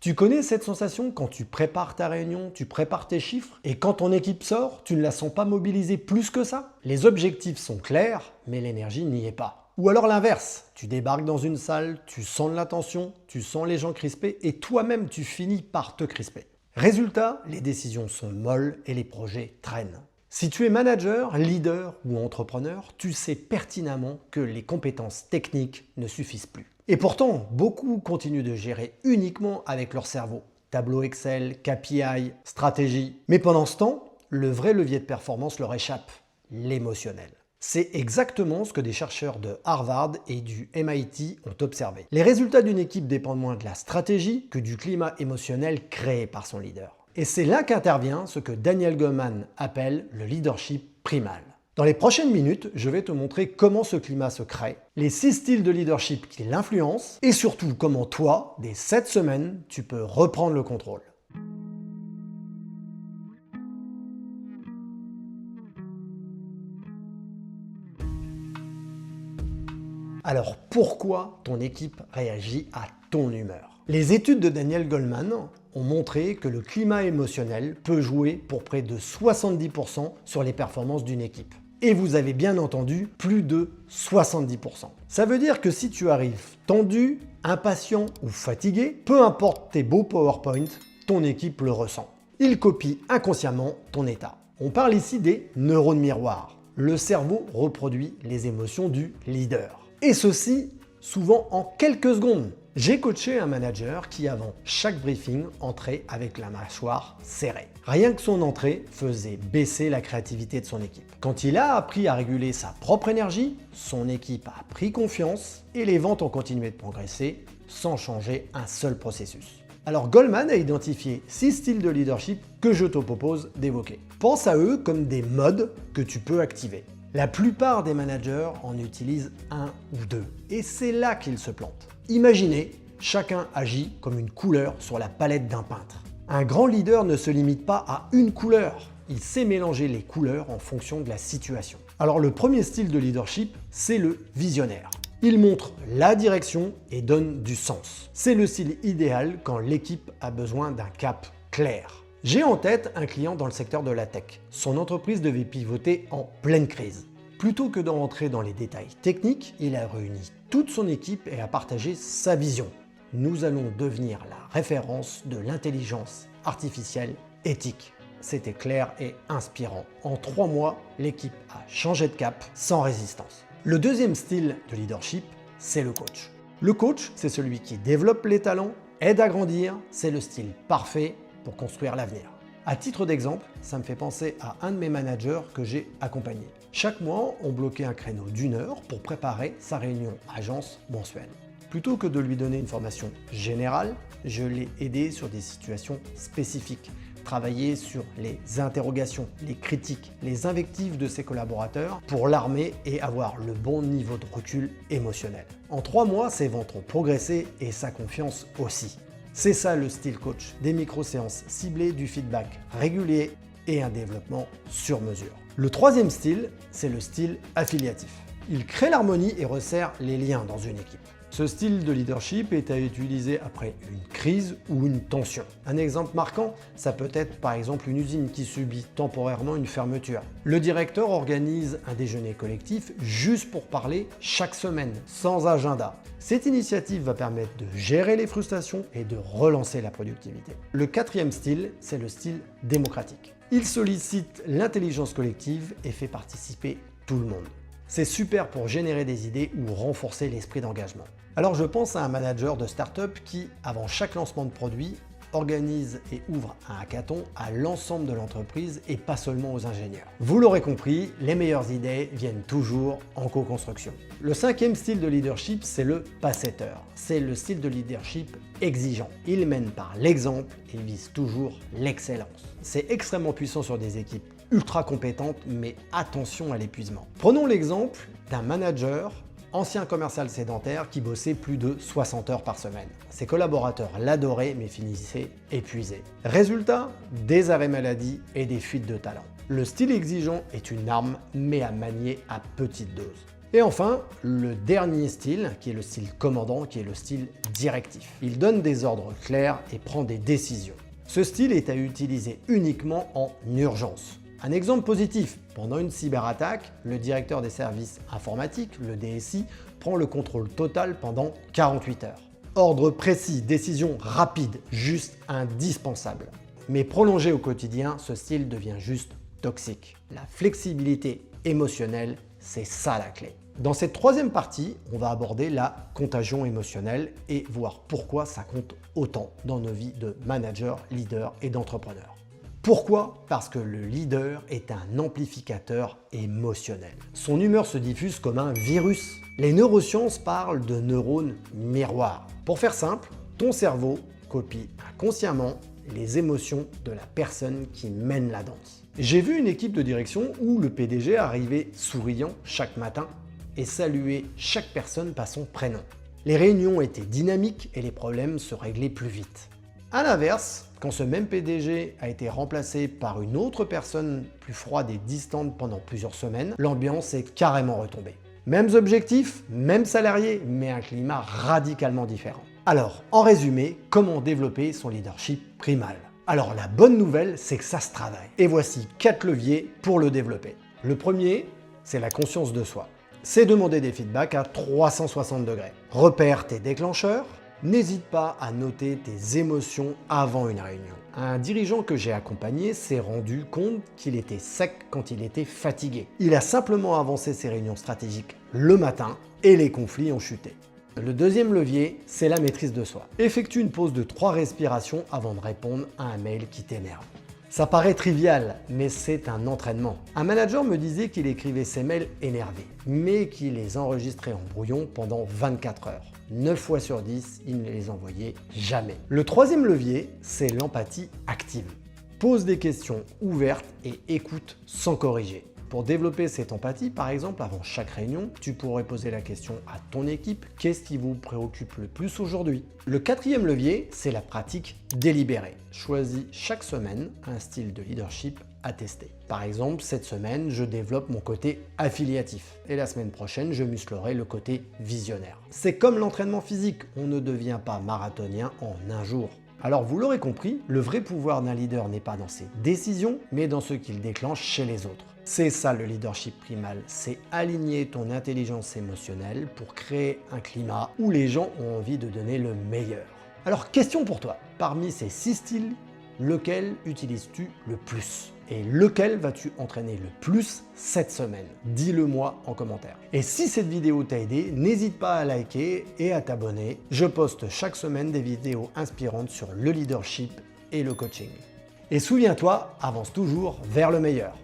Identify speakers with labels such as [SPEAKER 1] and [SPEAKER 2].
[SPEAKER 1] Tu connais cette sensation quand tu prépares ta réunion, tu prépares tes chiffres, et quand ton équipe sort, tu ne la sens pas mobilisée plus que ça? Les objectifs sont clairs, mais l'énergie n'y est pas. Ou alors l'inverse, tu débarques dans une salle, tu sens de la tension, tu sens les gens crispés, et toi-même tu finis par te crisper. Résultat, les décisions sont molles et les projets traînent. Si tu es manager, leader ou entrepreneur, tu sais pertinemment que les compétences techniques ne suffisent plus. Et pourtant, beaucoup continuent de gérer uniquement avec leur cerveau. Tableau Excel, KPI, stratégie. Mais pendant ce temps, le vrai levier de performance leur échappe, l'émotionnel. C'est exactement ce que des chercheurs de Harvard et du MIT ont observé. Les résultats d'une équipe dépendent moins de la stratégie que du climat émotionnel créé par son leader. Et c'est là qu'intervient ce que Daniel Goleman appelle le leadership primal. Dans les prochaines minutes, je vais te montrer comment ce climat se crée, les 6 styles de leadership qui l'influencent et surtout comment toi, dès cette semaine, tu peux reprendre le contrôle. Alors pourquoi ton équipe réagit à ton humeur? Les études de Daniel Goleman ont montré que le climat émotionnel peut jouer pour près de 70% sur les performances d'une équipe. Et vous avez bien entendu, plus de 70%. Ça veut dire que si tu arrives tendu, impatient ou fatigué, peu importe tes beaux PowerPoint, ton équipe le ressent. Il copie inconsciemment ton état. On parle ici des neurones miroirs. Le cerveau reproduit les émotions du leader. Et ceci, souvent en quelques secondes. J'ai coaché un manager qui, avant chaque briefing, entrait avec la mâchoire serrée. Rien que son entrée faisait baisser la créativité de son équipe. Quand il a appris à réguler sa propre énergie, son équipe a pris confiance et les ventes ont continué de progresser sans changer un seul processus. Alors Goleman a identifié 6 styles de leadership que je te propose d'évoquer. Pense à eux comme des modes que tu peux activer. La plupart des managers en utilisent un ou deux, et c'est là qu'ils se plantent. Imaginez, chacun agit comme une couleur sur la palette d'un peintre. Un grand leader ne se limite pas à une couleur, il sait mélanger les couleurs en fonction de la situation. Alors le premier style de leadership, c'est le visionnaire. Il montre la direction et donne du sens. C'est le style idéal quand l'équipe a besoin d'un cap clair. J'ai en tête un client dans le secteur de la tech. Son entreprise devait pivoter en pleine crise. Plutôt que de rentrer dans les détails techniques, il a réuni toute son équipe et a partagé sa vision. Nous allons devenir la référence de l'intelligence artificielle éthique. C'était clair et inspirant. En 3 mois, l'équipe a changé de cap sans résistance. Le deuxième style de leadership, c'est le coach. Le coach, c'est celui qui développe les talents, aide à grandir, c'est le style parfait pour construire l'avenir. À titre d'exemple, ça me fait penser à un de mes managers que j'ai accompagné. Chaque mois, on bloquait un créneau d'1 heure pour préparer sa réunion agence mensuelle. Plutôt que de lui donner une formation générale, je l'ai aidé sur des situations spécifiques. Travailler sur les interrogations, les critiques, les invectives de ses collaborateurs pour l'armer et avoir le bon niveau de recul émotionnel. En 3 mois, ses ventes ont progressé et sa confiance aussi. C'est ça le style coach, des micro-séances ciblées, du feedback régulier et un développement sur mesure. Le troisième style, c'est le style affiliatif. Il crée l'harmonie et resserre les liens dans une équipe. Ce style de leadership est à utiliser après une crise ou une tension. Un exemple marquant, ça peut être par exemple une usine qui subit temporairement une fermeture. Le directeur organise un déjeuner collectif juste pour parler chaque semaine, sans agenda. Cette initiative va permettre de gérer les frustrations et de relancer la productivité. Le quatrième style, c'est le style démocratique. Il sollicite l'intelligence collective et fait participer tout le monde. C'est super pour générer des idées ou renforcer l'esprit d'engagement. Alors je pense à un manager de start-up qui, avant chaque lancement de produit, organise et ouvre un hackathon à l'ensemble de l'entreprise et pas seulement aux ingénieurs. Vous l'aurez compris, les meilleures idées viennent toujours en co-construction. Le cinquième style de leadership, c'est le passetteur. C'est le style de leadership exigeant. Il mène par l'exemple et vise toujours l'excellence. C'est extrêmement puissant sur des équipes ultra compétentes, mais attention à l'épuisement. Prenons l'exemple d'un manager ancien commercial sédentaire qui bossait plus de 60 heures par semaine. Ses collaborateurs l'adoraient mais finissaient épuisés. Résultat, des arrêts maladie et des fuites de talent. Le style exigeant est une arme mais à manier à petite dose. Et enfin, le dernier style, qui est le style commandant, qui est le style directif. Il donne des ordres clairs et prend des décisions. Ce style est à utiliser uniquement en urgence. Un exemple positif, pendant une cyberattaque, le directeur des services informatiques, le DSI, prend le contrôle total pendant 48 heures. Ordre précis, décision rapide, juste indispensable. Mais prolongé au quotidien, ce style devient juste toxique. La flexibilité émotionnelle, c'est ça la clé. Dans cette troisième partie, on va aborder la contagion émotionnelle et voir pourquoi ça compte autant dans nos vies de managers, leaders et d'entrepreneurs. Pourquoi? Parce que le leader est un amplificateur émotionnel. Son humeur se diffuse comme un virus. Les neurosciences parlent de neurones miroirs. Pour faire simple, ton cerveau copie inconsciemment les émotions de la personne qui mène la danse. J'ai vu une équipe de direction où le PDG arrivait souriant chaque matin et saluait chaque personne par son prénom. Les réunions étaient dynamiques et les problèmes se réglaient plus vite. A l'inverse, quand ce même PDG a été remplacé par une autre personne plus froide et distante pendant plusieurs semaines, l'ambiance est carrément retombée. Mêmes objectifs, mêmes salariés, mais un climat radicalement différent. Alors, en résumé, comment développer son leadership primal? Alors la bonne nouvelle, c'est que ça se travaille. Et voici 4 leviers pour le développer. Le premier, c'est la conscience de soi. C'est demander des feedbacks à 360 degrés. Repère tes déclencheurs. N'hésite pas à noter tes émotions avant une réunion. Un dirigeant que j'ai accompagné s'est rendu compte qu'il était sec quand il était fatigué. Il a simplement avancé ses réunions stratégiques le matin et les conflits ont chuté. Le deuxième levier, c'est la maîtrise de soi. Effectue une pause de 3 respirations avant de répondre à un mail qui t'énerve. Ça paraît trivial, mais c'est un entraînement. Un manager me disait qu'il écrivait ses mails énervés, mais qu'il les enregistrait en brouillon pendant 24 heures. 9 fois sur 10, il ne les envoyait jamais. Le troisième levier, c'est l'empathie active. Pose des questions ouvertes et écoute sans corriger. Pour développer cette empathie, par exemple, avant chaque réunion, tu pourrais poser la question à ton équipe, qu'est-ce qui vous préoccupe le plus aujourd'hui? Le quatrième levier, c'est la pratique délibérée. Choisis chaque semaine un style de leadership à tester. Par exemple, cette semaine, je développe mon côté affiliatif et la semaine prochaine, je musclerai le côté visionnaire. C'est comme l'entraînement physique, on ne devient pas marathonien en un jour. Alors vous l'aurez compris, le vrai pouvoir d'un leader n'est pas dans ses décisions, mais dans ce qu'il déclenche chez les autres. C'est ça le leadership primal, c'est aligner ton intelligence émotionnelle pour créer un climat où les gens ont envie de donner le meilleur. Alors question pour toi, parmi ces 6 styles, lequel utilises-tu le plus? Et lequel vas-tu entraîner le plus cette semaine? Dis-le moi en commentaire. Et si cette vidéo t'a aidé, n'hésite pas à liker et à t'abonner. Je poste chaque semaine des vidéos inspirantes sur le leadership et le coaching. Et souviens-toi, avance toujours vers le meilleur.